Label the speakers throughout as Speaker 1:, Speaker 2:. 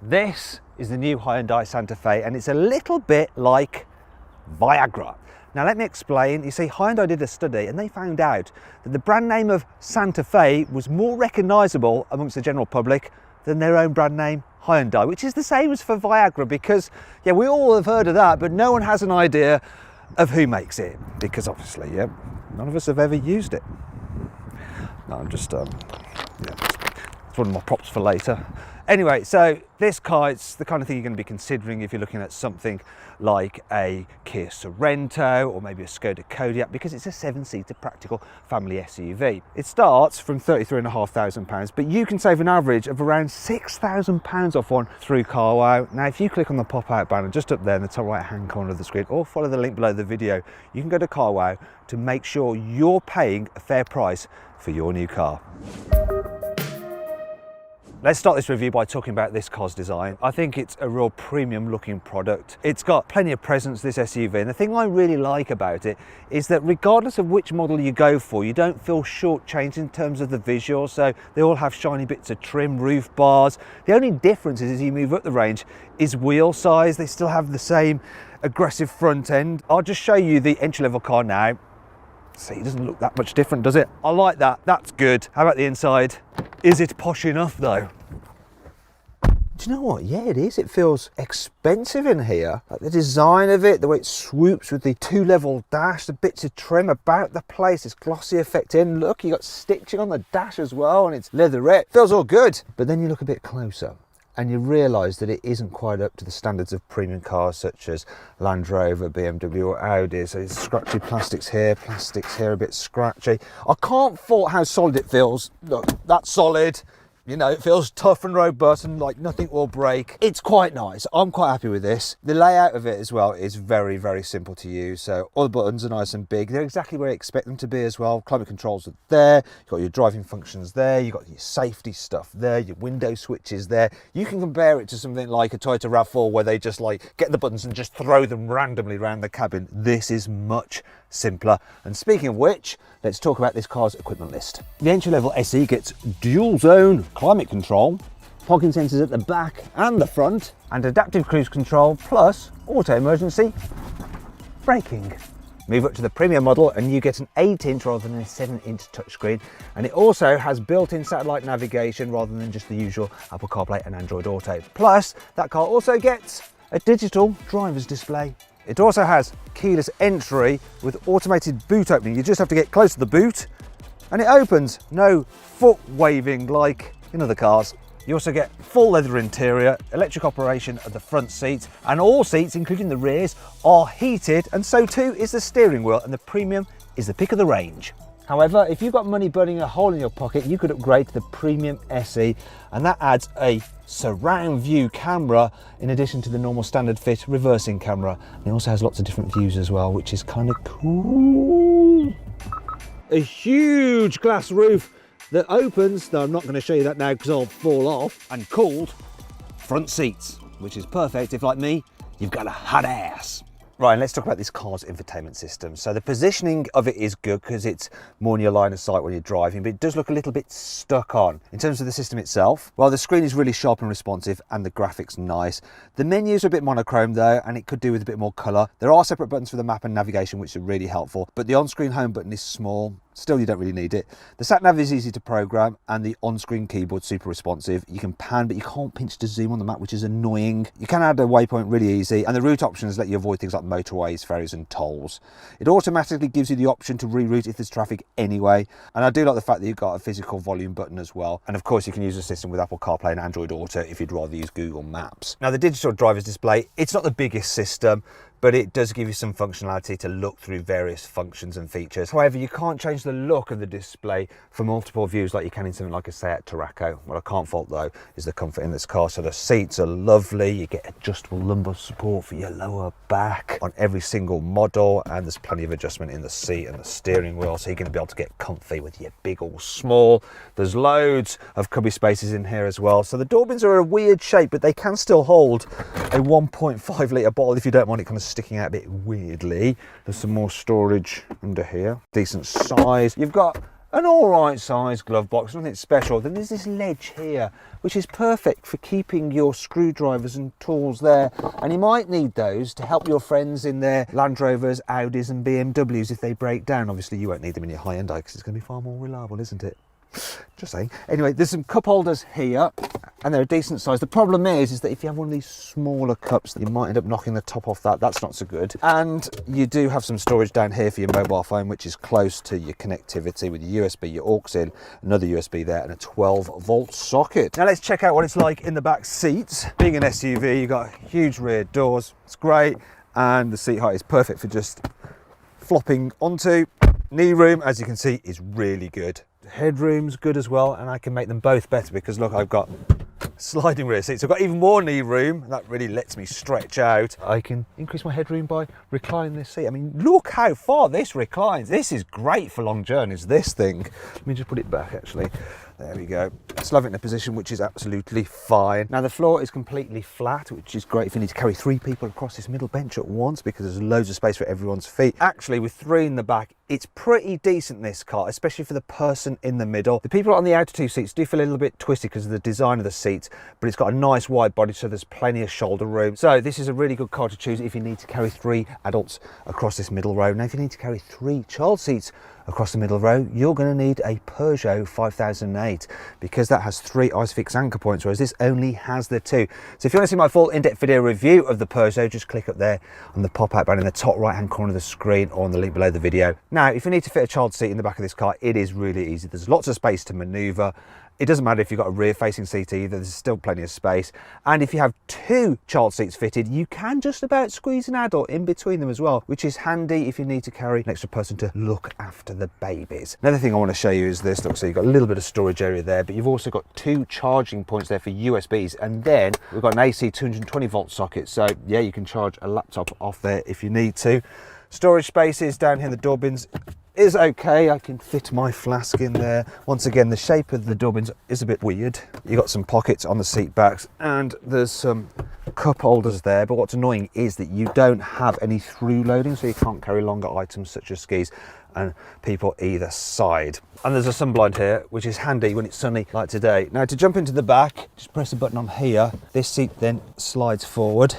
Speaker 1: This is the new Hyundai Santa Fe, and it's a little bit like Viagra. Now let me explain. You see, Hyundai did a study and they found out that the brand name of Santa Fe was more recognisable amongst the general public than their own brand name Hyundai, which is the same as for Viagra, because yeah, we all have heard of that, but no one has an idea of who makes it, because obviously, yeah, none of us have ever used it. No, I'm just, yeah, it's one of my props for later. Anyway, so this car, it's the kind of thing you're going to be considering if you're looking at something like a Kia Sorento or maybe a Skoda Kodiaq, because it's a 7-seater practical family SUV. It starts from £33,500, but you can save an average of around £6,000 off one through CarWow. Now, if you click on the pop-out banner just up there in the top right-hand corner of the screen, or follow the link below the video, you can go to CarWow to make sure you're paying a fair price for your new car. Let's start this review by talking about this car's design. I think it's a real premium looking product. It's got plenty of presence, this SUV, and the thing I really like about it is that regardless of which model you go for, you don't feel shortchanged in terms of the visuals. So they all have shiny bits of trim, roof bars. The only difference is as you move up the range is wheel size. They still have the same aggressive front end. I'll just show you the entry-level car now. See, it doesn't look that much different, does it? I like that, that's good. How about the inside? Is it posh enough though? Do you know what? Yeah, it is. It feels expensive in here. Like the design of it, the way it swoops with the 2-level dash, the bits of trim about the place, this glossy effect in. Look, you got stitching on the dash as well, and it's leatherette. Feels all good. But then you look a bit closer and you realise that it isn't quite up to the standards of premium cars such as Land Rover, BMW or Audi. So it's scratchy plastics here, a bit scratchy. I can't fault how solid it feels. Look, that's solid. You know, it feels tough and robust and like nothing will break. It's quite nice. I'm quite happy with this. The layout of it as well is very, very simple to use. So all the buttons are nice and big. They're exactly where you expect them to be as well. Climate controls are there. You've got your driving functions there. You've got your safety stuff there. Your window switches there. You can compare it to something like a Toyota RAV4 where they just like get the buttons and just throw them randomly around the cabin. This is much simpler. And speaking of which, let's talk about this car's equipment list. The entry-level SE gets dual zone climate control, parking sensors at the back and the front, and adaptive cruise control plus auto emergency braking. Move up to the premium model and you get an 8-inch rather than a 7-inch touchscreen, and it also has built-in satellite navigation rather than just the usual Apple CarPlay and Android Auto. Plus, that car also gets a digital driver's display. It also has keyless entry with automated boot opening. You just have to get close to the boot and it opens. No foot waving like in other cars. You also get full leather interior, electric operation of the front seats, and all seats, including the rears, are heated, and so too is the steering wheel, and the premium is the pick of the range. However, if you've got money burning a hole in your pocket, you could upgrade to the Premium SE, and that adds a surround view camera in addition to the normal standard fit reversing camera. And it also has lots of different views as well, which is kind of cool. A huge glass roof that opens, though I'm not going to show you that now because I'll fall off, and cooled front seats, which is perfect if, like me, you've got a hot ass. Right, let's talk about this car's infotainment system. So the positioning of it is good because it's more in your line of sight when you're driving, but it does look a little bit stuck on. In terms of the system itself, well, the screen is really sharp and responsive and the graphics nice. The menus are a bit monochrome though, and it could do with a bit more colour. There are separate buttons for the map and navigation, which are really helpful, but the on-screen home button is small. Still, you don't really need it. The sat-nav is easy to program and the on-screen keyboard super responsive. You can pan, but you can't pinch to zoom on the map, which is annoying. You can add a waypoint really easy, and the route options let you avoid things like motorways, ferries and tolls. It automatically gives you the option to reroute if there's traffic anyway, and I do like the fact that you've got a physical volume button as well. And of course, you can use the system with Apple CarPlay and Android Auto if you'd rather use Google Maps. Now, the digital driver's display, it's not the biggest system, but it does give you some functionality to look through various functions and features. However, you can't change the look of the display for multiple views like you can in something like a Seat Tarraco. What I can't fault though is the comfort in this car. So the seats are lovely, you get adjustable lumbar support for your lower back on every single model, and there's plenty of adjustment in the seat and the steering wheel, so you're going to be able to get comfy with your big or small. There's loads of cubby spaces in here as well. So the door bins are a weird shape, but they can still hold a 1.5 litre bottle if you don't want it kind of sticking out a bit weirdly. There's some more storage under here, decent size. You've got an all right size glove box, nothing special. Then there's this ledge here, which is perfect for keeping your screwdrivers and tools there. And you might need those to help your friends in their Land Rovers, Audis and BMWs if they break down. Obviously you won't need them in your Hyundai because it's going to be far more reliable, isn't it? Just saying. Anyway, there's some cup holders here and they're a decent size. The problem is that if you have one of these smaller cups, you might end up knocking the top off that. That's not so good. And you do have some storage down here for your mobile phone, which is close to your connectivity with your USB, your aux in, another USB there and a 12-volt socket. Now let's check out what it's like in the back seats. Being an SUV, you've got huge rear doors. It's great. And the seat height is perfect for just flopping onto. Knee room, as you can see, is really good. Headroom's good as well, and I can make them both better because look, I've got sliding rear seats. I've got even more knee room. That really lets me stretch out. I can increase my headroom by reclining this seat. I mean, look how far this reclines. This is great for long journeys, this thing. Let me just put it back actually. There we go. Just love it in a position which is absolutely fine. Now the floor is completely flat, which is great if you need to carry 3 people across this middle bench at once because there's loads of space for everyone's feet. Actually, with 3 in the back, it's pretty decent, this car, especially for the person in the middle. The people on the outer 2 seats do feel a little bit twisty because of the design of the seats, but it's got a nice wide body, so there's plenty of shoulder room. So this is a really good car to choose if you need to carry 3 adults across this middle row. Now, if you need to carry 3 child seats across the middle row, you're going to need a Peugeot 5008 because that has 3 ISOFIX anchor points, whereas this only has the 2. So if you want to see my full in-depth video review of the Peugeot, just click up there on the pop-out button in the top right-hand corner of the screen or on the link below the video. Now, if you need to fit a child seat in the back of this car, it is really easy. There's lots of space to manoeuvre. It doesn't matter if you've got a rear-facing seat either, there's still plenty of space. And if you have 2 child seats fitted, you can just about squeeze an adult in between them as well, which is handy if you need to carry an extra person to look after the babies. Another thing I want to show you is this. Look, so you've got a little bit of storage area there, but you've also got 2 charging points there for USBs. And then we've got an AC 220-volt socket. So yeah, you can charge a laptop off there if you need to. Storage spaces down here in the door bins is okay. I can fit my flask in there. Once again, the shape of the door bins is a bit weird. You got some pockets on the seat backs and there's some cup holders there, but what's annoying is that you don't have any through loading, so you can't carry longer items such as skis and people either side. And there's a sunblind here, which is handy when it's sunny like today. Now to jump into the back, just press a button on here. This seat then slides forward.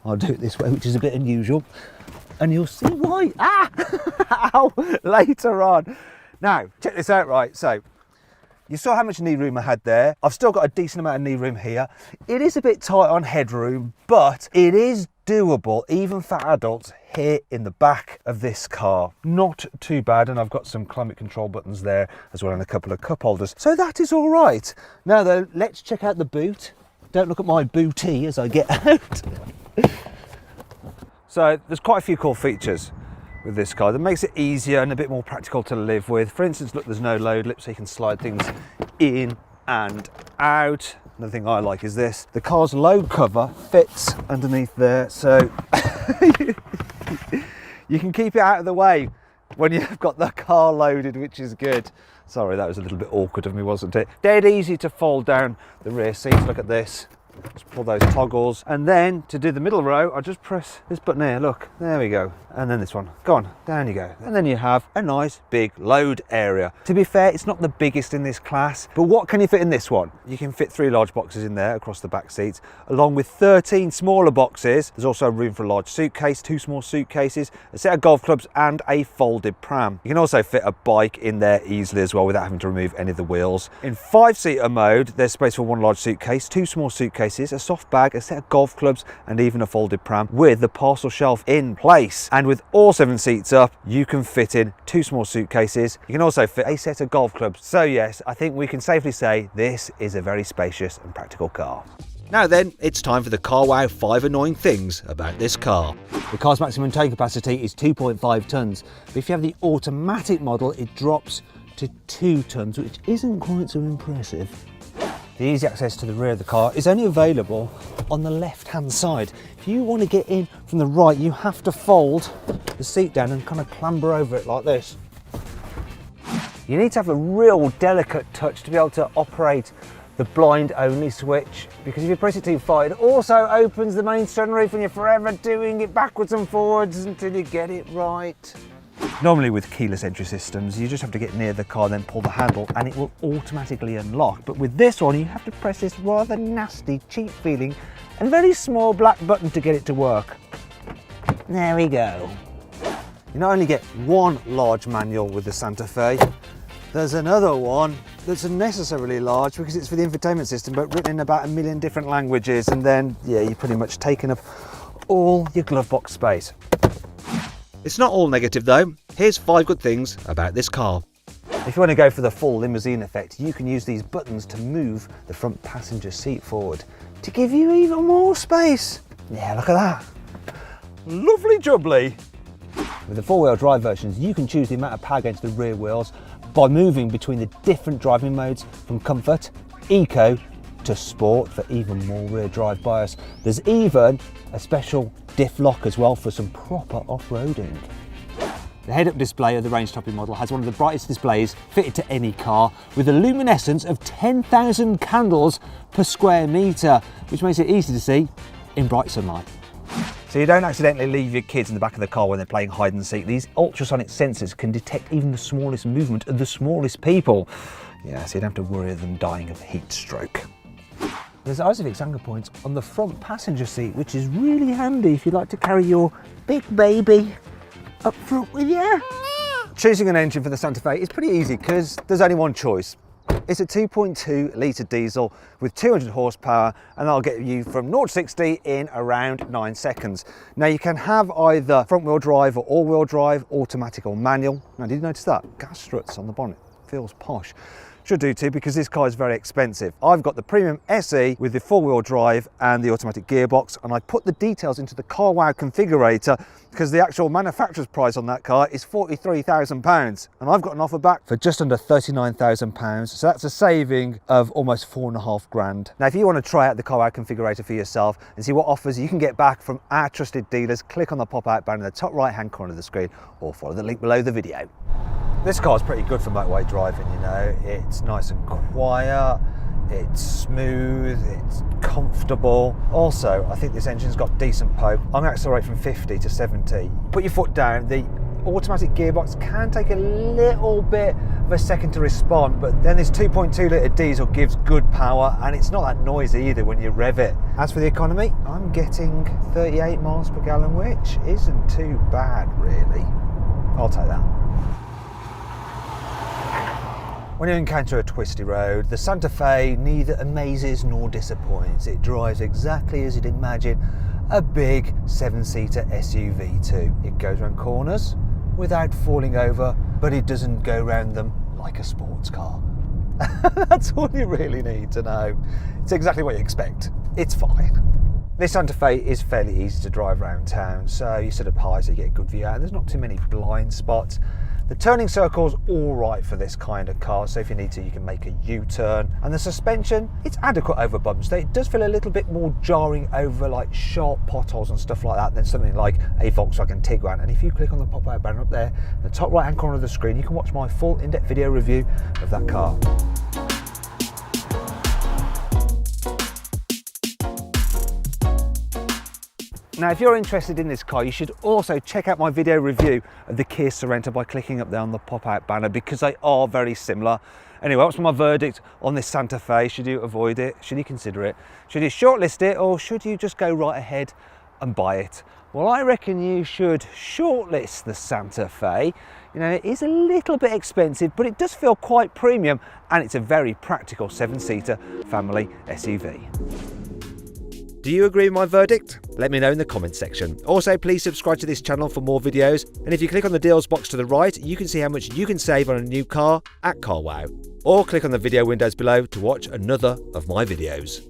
Speaker 1: I'll do it this way, which is a bit unusual. And you'll see why. Ow, later on. Now, check this out, right? So, you saw how much knee room I had there. I've still got a decent amount of knee room here. It is a bit tight on headroom, but it is doable, even for adults, here in the back of this car. Not too bad, and I've got some climate control buttons there, as well, and a couple of cup holders. So that is all right. Now, though, let's check out the boot. Don't look at my booty as I get out. So there's quite a few cool features with this car that makes it easier and a bit more practical to live with. For instance, look, there's no load lip, so you can slide things in and out. Another thing I like is this. The car's load cover fits underneath there, so you can keep it out of the way when you've got the car loaded, which is good. Sorry, that was a little bit awkward of me, wasn't it? Dead easy to fold down the rear seats. Look at this. Just pull those toggles, and then to do the middle row, I just press this button here. Look, there we go. And then this one. Go on, down you go. And then you have a nice big load area. To be fair, it's not the biggest in this class, but what can you fit in this one? You can fit 3 large boxes in there across the back seats, along with 13 smaller boxes. There's also room for a large suitcase, 2 small suitcases, a set of golf clubs, and a folded pram. You can also fit a bike in there easily as well without having to remove any of the wheels. In 5-seater mode, there's space for 1 large suitcase, 2 small suitcases, a soft bag, a set of golf clubs, and even a folded pram with the parcel shelf in place. And with all 7 seats up, you can fit in 2 small suitcases. You can also fit a set of golf clubs. So yes, I think we can safely say this is a very spacious and practical car. Now then, it's time for the Car Wow 5 annoying things about this car. The car's maximum towing capacity is 2.5 tonnes, but if you have the automatic model, it drops to 2 tonnes, which isn't quite so impressive. The easy access to the rear of the car is only available on the left-hand side. If you want to get in from the right, you have to fold the seat down and kind of clamber over it like this. You need to have a real delicate touch to be able to operate the blind-only switch, because if you press it too far, it also opens the main sunroof and you're forever doing it backwards and forwards until you get it right. Normally with keyless entry systems, you just have to get near the car, then pull the handle and it will automatically unlock. But with this one, you have to press this rather nasty, cheap feeling and very small black button to get it to work. There we go. You not only get one large manual with the Santa Fe, there's another one that's unnecessarily large because it's for the infotainment system, but written in about 1 million different languages. And then, yeah, you've pretty much taken up all your glove box space. It's not all negative though. Here's 5 good things about this car. If you want to go for the full limousine effect, you can use these buttons to move the front passenger seat forward to give you even more space. Yeah, look at that. Lovely jubbly. With the 4-wheel drive versions, you can choose the amount of power going to the rear wheels by moving between the different driving modes from comfort, eco to sport for even more rear drive bias. There's even a special diff lock as well for some proper off-roading. The head-up display of the range-topping model has one of the brightest displays fitted to any car, with a luminescence of 10,000 candles per square metre, which makes it easy to see in bright sunlight. So you don't accidentally leave your kids in the back of the car when they're playing hide and seek. These ultrasonic sensors can detect even the smallest movement of the smallest people. Yeah, so you don't have to worry of them dying of heat stroke. There's ISOFIX anchor points on the front passenger seat, which is really handy if you like to carry your big baby up front with you. Choosing an engine for the Santa Fe is pretty easy because there's only one choice. It's a 2.2 litre diesel with 200 horsepower, and that'll get you from 0 to 60 in around 9 seconds. Now you can have either front wheel drive or all wheel drive, automatic or manual. Now did you notice that? Gas struts on the bonnet, feels posh. Should do too, because this car is very expensive. I've got the Premium SE with the 4-wheel drive and the automatic gearbox, and I put the details into the CarWow configurator because the actual manufacturer's price on that car is £43,000, and I've got an offer back for just under £39,000, so that's a saving of almost 4.5 grand. Now if you want to try out the CarWow configurator for yourself and see what offers you can get back from our trusted dealers, click on the pop-out banner in the top right hand corner of the screen or follow the link below the video. This car's pretty good for motorway driving, you know. It's nice and quiet, it's smooth, it's comfortable. Also, I think this engine's got decent poke. I'm going to accelerate from 50 to 70. Put your foot down. The automatic gearbox can take a little bit of a second to respond, but then this 2.2 litre diesel gives good power, and it's not that noisy either when you rev it. As for the economy, I'm getting 38 miles per gallon, which isn't too bad really. I'll take that. When you encounter a twisty road, the Santa Fe neither amazes nor disappoints. It drives exactly as you'd imagine a big 7-seater SUV too. It goes around corners without falling over, but it doesn't go around them like a sports car. That's all you really need to know. It's exactly what you expect. It's fine. This Santa Fe is fairly easy to drive around town, so you sit up high so you get a good view out. There's not too many blind spots. The turning circle's all right for this kind of car, so if you need to, you can make a U-turn. And the suspension, it's adequate over bumps. It does feel a little bit more jarring over like sharp potholes and stuff like that than something like a Volkswagen Tiguan. And if you click on the pop-out banner up there, in the top right-hand corner of the screen, you can watch my full in-depth video review of that car. Now, if you're interested in this car, you should also check out my video review of the Kia Sorento by clicking up there on the pop-out banner, because they are very similar. Anyway, what's my verdict on this Santa Fe? Should you avoid it? Should you consider it? Should you shortlist it, or should you just go right ahead and buy it? Well, I reckon you should shortlist the Santa Fe. You know, it is a little bit expensive, but it does feel quite premium, and it's a very practical 7-seater family SUV. Do you agree with my verdict? Let me know in the comments section. Also, please subscribe to this channel for more videos, and if you click on the deals box to the right, you can see how much you can save on a new car at CarWow. Or click on the video windows below to watch another of my videos.